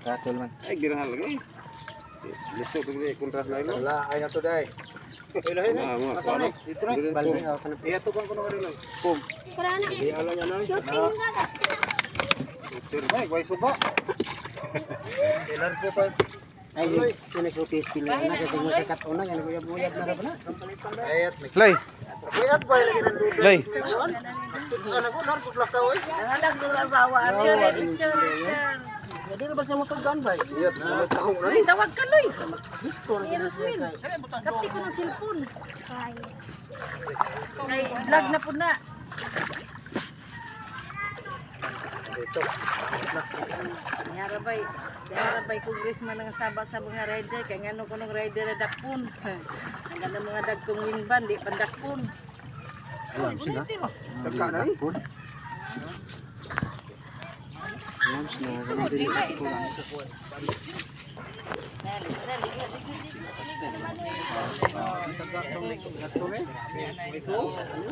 Katol man. Ay, girahal lagi. Listo ko di kontras lagi. Wala, ay na to day. Ilahin eh. Asa na? Dito na. Balde. Iya to bang kuno rin. Pum. Karana. Di ala nya na. Shooting na ka. Shooter bay, way suba. Ilan po pa. Ay, sinasutis pila na kasi mo sa katuna yan buyab na ra na. Ayat. Loy, Ayat bay lagi nang duda. loy. Ano ko nar pugla ka oy. Nahalag do ang sawa. Jadi ba sa mo pagdan bay? Iyat na taho na. Uy, tawag ka, Loy. Gusto na sila siya kay. Kapti ko ng cellphone. Kay vlog na po na. Dito. Yarabay congressman ng sabak sa mga rider. Kaya nga nung kunong rider na dakpon. Ang ganda mga dagkong winban, di pandakpon. Alam sila. Tagka na rin. Alam sila kami dili sa kulang.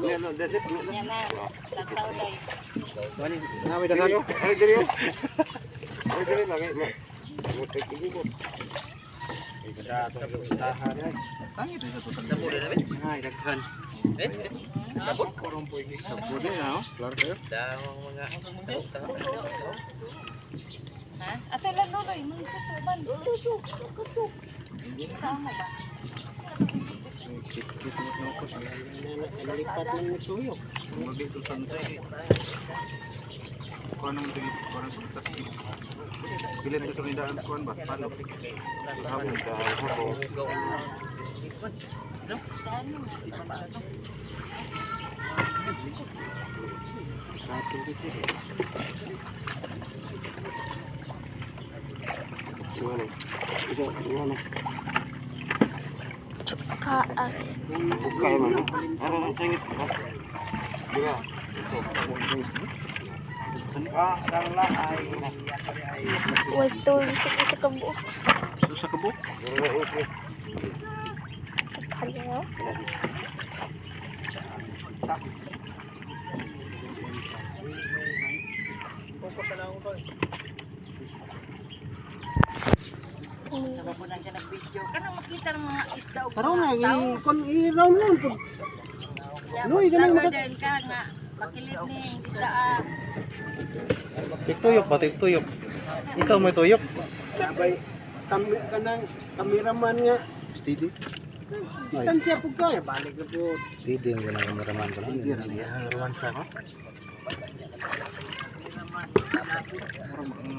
Yan na, tagtaw day. Nawi dagan. Ay, diri. Ay, diri lagi. Mutik ibu. Ida to tahan ay. Ay, daghan. Sabot korong po iki. Sabot na, oh. Klar kayo. Dawang mga tahu. Ha? Ate lang no, Loy. Mga kutuban. Kutuk. Sama ba? Kit-kit mo na ko. Nalipat man ni Suyo. Magi to santai. Kuan ang dili kuan ang tasik. Bilen to nindaan kuan ba? Palo. Habong ka habo. Katol dito. Gimana? Bisa gimana? Buka mana? Ada sengit. Dua. Ah, karena ay. Wato, sa kabo. Sa kabo. Hello. Sabab po na siya nag-video. Kanang makita ng mga isda o Karon mga na tao. kon i-round lang to. Loy, ganun Vlogger makat- din ka nga. Makilit ni isda ah. Tuyok ba tuyok? Ikaw may tuyok. Sabay kanang kameraman nga. Steady. Distansya po ka, balik na po. Steady ang ganang kameraman ko lang. Hindi na yan. Ruwan sa ko.